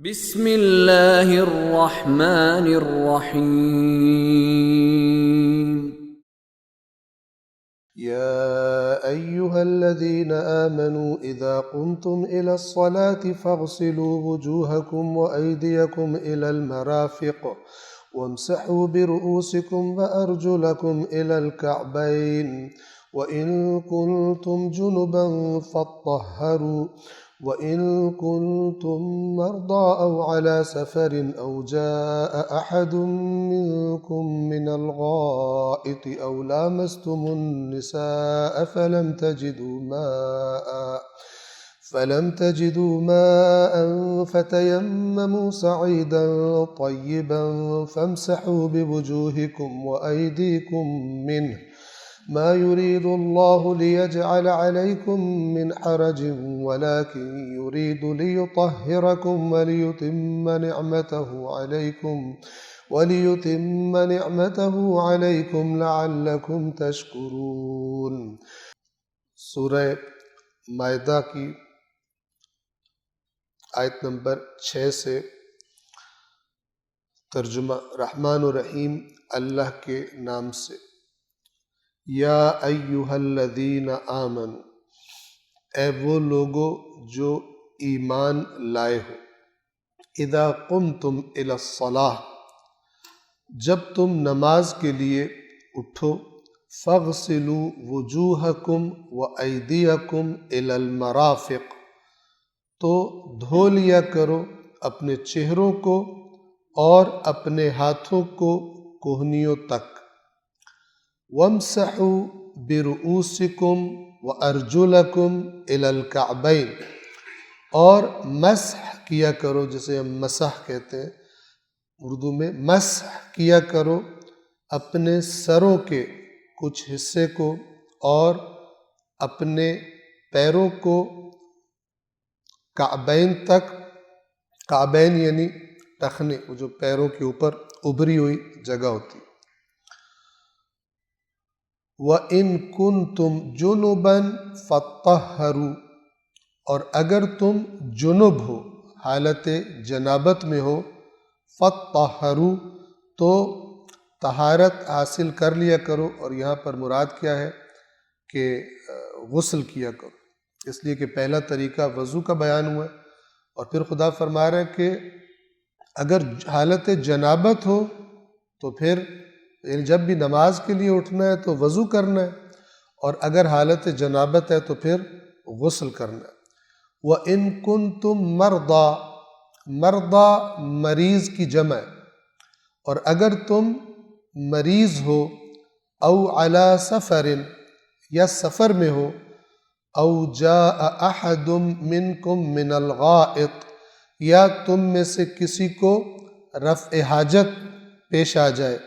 بسم اللہ الرحمن الرحیم يا أيها الذين آمنوا إذا قمتم إلى الصلاة فاغسلوا وجوهكم وأيديكم إلى المرافق وامسحوا برؤوسكم وأرجلكم إلى الكعبين وإن كنتم جنبا فاطهروا وإن كنتم مرضى أو على سفر أو جاء أحد منكم من الغائط أو لامستم النساء فلم تجدوا ماء فتيمموا صعيدا طيبا فامسحوا بوجوهكم وأيديكم منه ما يريد الله ليجعل عليكم من حرج ولكن يريد ليطهركم وليتم نعمته عليكم لعلكم تشكرون۔ سورہ مائدہ کی آیت نمبر 6 سے ترجمہ۔ رحمان و رحیم اللہ کے نام سے۔ یا ایہا الذین آمنوا، اے وہ لوگو جو ایمان لائے ہو، اذا قمتم الی الصلاۃ، جب تم نماز کے لیے اٹھو، فاغسلوا وجوہکم وایدیکم الی المرافق، تو دھو لیا کرو اپنے چہروں کو اور اپنے ہاتھوں کو کوہنیوں تک، وامسحوا برؤوسکم وارجلکم الی الکعبین، اور مسح کیا کرو، جسے ہم مسح کہتے ہیں اردو میں، مسح کیا کرو اپنے سروں کے کچھ حصے کو اور اپنے پیروں کو کعبین تک۔ کعبین یعنی ٹخنے، وہ جو پیروں کے اوپر ابھری ہوئی جگہ ہوتی۔ وَإِن كُنتُمْ جُنُبًا فَطَّهَّرُوا، اور اگر تم جنب ہو، حالت جنابت میں ہو، فَطَّهَّرُوا، تو طہارت حاصل کر لیا کرو۔ اور یہاں پر مراد کیا ہے کہ غسل کیا کرو، اس لیے کہ پہلا طریقہ وضو کا بیان ہوا ہے، اور پھر خدا فرما رہا ہے کہ اگر حالت جنابت ہو تو پھر یعنی جب بھی نماز کے لیے اٹھنا ہے تو وضو کرنا ہے، اور اگر حالت جنابت ہے تو پھر غسل کرنا ہے۔ وَإِن كُنتُم مَرْضَىٰ، مرضى مریض کی جمع ہے، اور اگر تم مریض ہو، او علی سفر، یا سفر میں ہو، او جاء احد منکم من الغائط، یا تم میں سے کسی کو رفع حاجت پیش آ جائے،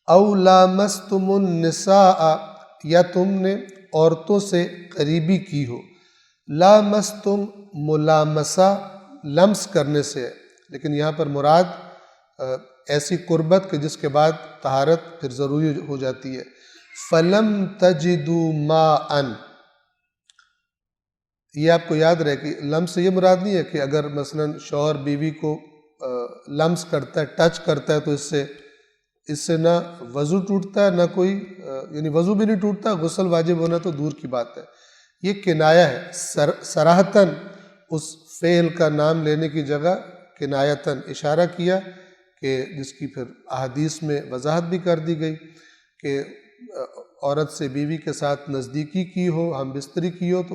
او لامستم النساء، یا تم نے عورتوں سے قریبی کی ہو۔ لامستم ملامسہ لمس کرنے سے ہے، لیکن یہاں پر مراد ایسی قربت کہ جس کے بعد طہارت پھر ضروری ہو جاتی ہے۔ فلم تجدوا ماء، یہ آپ کو یاد رہے کہ لمس سے یہ مراد نہیں ہے کہ اگر مثلا شوہر بیوی کو لمس کرتا ہے، ٹچ کرتا ہے، تو اس سے نہ وضو ٹوٹتا ہے، نہ کوئی یعنی وضو بھی نہیں ٹوٹتا، غسل واجب ہونا تو دور کی بات ہے۔ یہ کنایہ ہے، صراحتاً اس فعل کا نام لینے کی جگہ کنایتاً اشارہ کیا، کہ جس کی پھر احادیث میں وضاحت بھی کر دی گئی کہ عورت سے بیوی کے ساتھ نزدیکی کی ہو، ہم بستری کی ہو، تو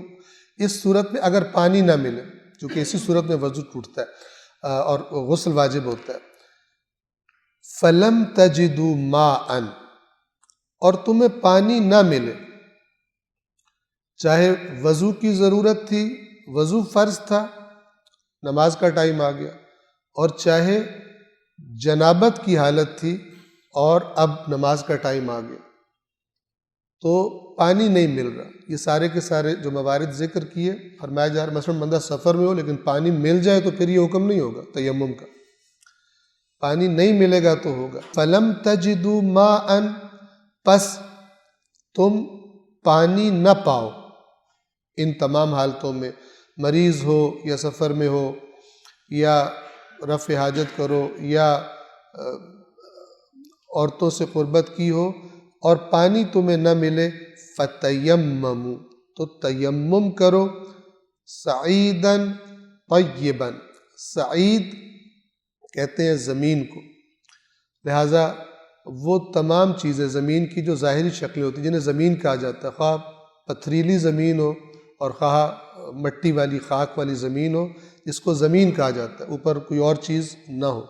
اس صورت میں اگر پانی نہ ملے، چونکہ اسی صورت میں وضو ٹوٹتا ہے اور غسل واجب ہوتا ہے۔ فَلَمْ تَجِدُوا مَاءً، اور تمہیں پانی نہ ملے، چاہے وضو کی ضرورت تھی، وضو فرض تھا، نماز کا ٹائم آ گیا، اور چاہے جنابت کی حالت تھی اور اب نماز کا ٹائم آ گیا، تو پانی نہیں مل رہا۔ یہ سارے کے سارے جو موارد ذکر کیے، فرمایا جا رہا مثلا بندہ سفر میں ہو لیکن پانی مل جائے تو پھر یہ حکم نہیں ہوگا تیمم کا، پانی نہیں ملے گا تو ہوگا۔ فَلَمْ تَجِدُوا مَاءً، پس تم پانی نہ پاؤ ان تمام حالتوں میں، مریض ہو یا سفر میں ہو یا رفع حاجت کرو یا عورتوں سے قربت کی ہو اور پانی تمہیں نہ ملے، فتیمموا، تو تیمم کرو، سعیداً طیباً، سعید کہتے ہیں زمین کو، لہٰذا وہ تمام چیزیں زمین کی جو ظاہری شکلیں ہوتی ہیں جنہیں زمین کہا جاتا ہے، خواہ پتھریلی زمین ہو اور خواہ مٹی والی خاک والی زمین ہو، اس کو زمین کہا جاتا ہے، اوپر کوئی اور چیز نہ ہو،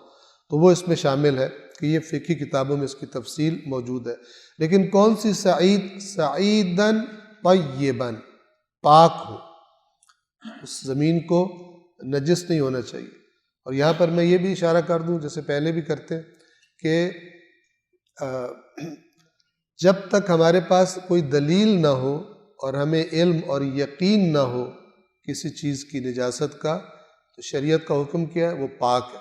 تو وہ اس میں شامل ہے کہ یہ فقہی کتابوں میں اس کی تفصیل موجود ہے۔ لیکن کون سی سعید؟ سعیداً طیباً، پاک ہو، اس زمین کو نجس نہیں ہونا چاہیے۔ اور یہاں پر میں یہ بھی اشارہ کر دوں، جیسے پہلے بھی کرتے ہیں، کہ جب تک ہمارے پاس کوئی دلیل نہ ہو اور ہمیں علم اور یقین نہ ہو کسی چیز کی نجاست کا، تو شریعت کا حکم کیا ہے؟ وہ پاک ہے۔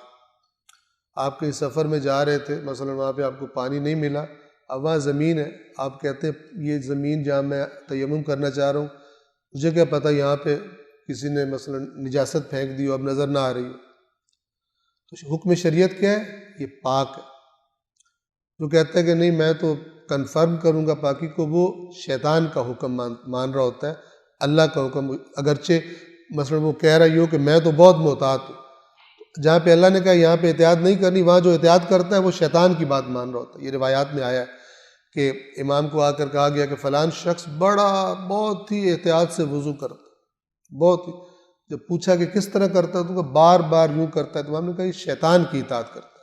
آپ کہیں سفر میں جا رہے تھے، مثلا وہاں پہ آپ کو پانی نہیں ملا، اب وہاں زمین ہے، آپ کہتے ہیں یہ زمین جہاں میں تیمم کرنا چاہ رہا ہوں، مجھے کیا پتہ یہاں پہ کسی نے مثلا نجاست پھینک دی ہو، اب نظر نہ آ رہی ہو، تو حکم شریعت کیا ہے؟ یہ پاک ہے۔ جو کہتا ہے کہ نہیں میں تو کنفرم کروں گا پاکی کو، وہ شیطان کا حکم مان رہا ہوتا ہے، اللہ کا حکم، اگرچہ مثلا وہ کہہ رہا ہی ہو کہ میں تو بہت محتاط ہوں، جہاں پہ اللہ نے کہا یہاں پہ احتیاط نہیں کرنی، وہاں جو احتیاط کرتا ہے وہ شیطان کی بات مان رہا ہوتا ہے۔ یہ روایات میں آیا ہے کہ امام کو آ کر کہا گیا کہ فلان شخص بہت ہی احتیاط سے وضو کرتا ہے، بہت ہی، جب پوچھا کہ کس طرح کرتا ہے تو کہ بار بار یوں کرتا ہے، تو امام نے کہا یہ شیطان کی اطاعت کرتا ہے،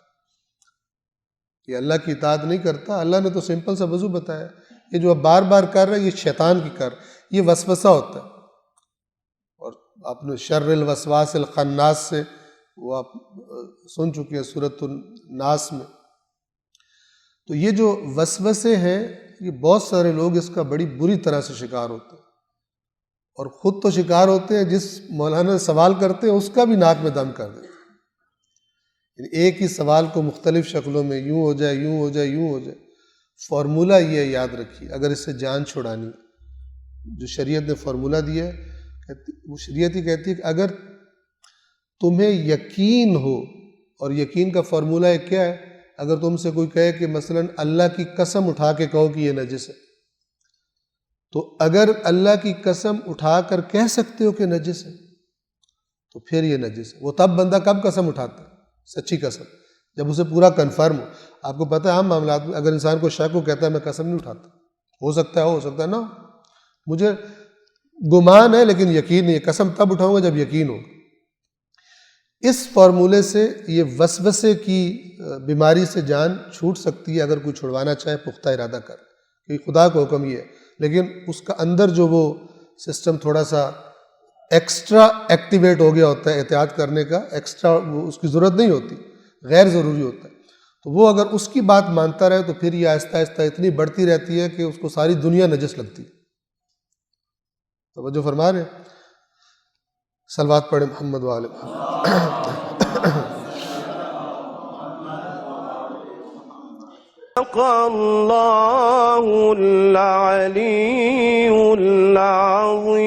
یہ اللہ کی اطاعت نہیں کرتا، اللہ نے تو سمپل سا وضو بتایا، یہ جو اب بار بار کر رہا ہے یہ شیطان کی کر، یہ وسوسہ ہوتا ہے۔ اور آپ نے شر الوسواس الخناس سے وہ آپ سن چکے ہیں سورۃ الناس میں۔ تو یہ جو وسوسے ہیں یہ بہت سارے لوگ اس کا بڑی بری طرح سے شکار ہوتے ہیں، اور خود تو شکار ہوتے ہیں، جس مولانا سوال کرتے ہیں اس کا بھی ناک میں دم کر دیتے ہیں، یعنی ایک ہی سوال کو مختلف شکلوں میں یوں ہو جائے، یوں ہو جائے، یوں ہو جائے۔ فارمولہ یہ ہے، یاد رکھیے، اگر اس سے جان چھڑانی، جو شریعت نے فارمولہ دیا ہے، وہ شریعت ہی کہتی ہے کہ اگر تمہیں یقین ہو، اور یقین کا فارمولہ کیا ہے؟ اگر تم سے کوئی کہے کہ مثلا اللہ کی قسم اٹھا کے کہو کہ یہ نجس ہے، تو اگر اللہ کی قسم اٹھا کر کہہ سکتے ہو کہ نجس ہے تو پھر یہ نجس ہے۔ وہ تب بندہ کب قسم اٹھاتا ہے؟ سچی قسم، جب اسے پورا کنفرم ہو۔ آپ کو پتہ ہے عام معاملات میں اگر انسان کو شک ہو، کہتا ہے میں قسم نہیں اٹھاتا، ہو سکتا ہے نا، مجھے گمان ہے لیکن یقین نہیں ہے، قسم تب اٹھاؤں گا جب یقین ہو۔ اس فارمولے سے یہ وسوسے کی بیماری سے جان چھوٹ سکتی ہے اگر کوئی چھڑوانا چاہے پختہ ارادہ کر، کیونکہ خدا کا حکم یہ ہے، لیکن اس کا اندر جو وہ سسٹم تھوڑا سا ایکسٹرا ایکٹیویٹ ہو گیا ہوتا ہے، احتیاط کرنے کا ایکسٹرا، وہ اس کی ضرورت نہیں ہوتی، غیر ضروری ہوتا ہے، تو وہ اگر اس کی بات مانتا رہے تو پھر یہ آہستہ آہستہ اتنی بڑھتی رہتی ہے کہ اس کو ساری دنیا نجس لگتی ہے۔ توجہ فرما رہے ہیں؟ صلوات پڑھیں محمد وآل محمد۔ اللہ العلی العظیم۔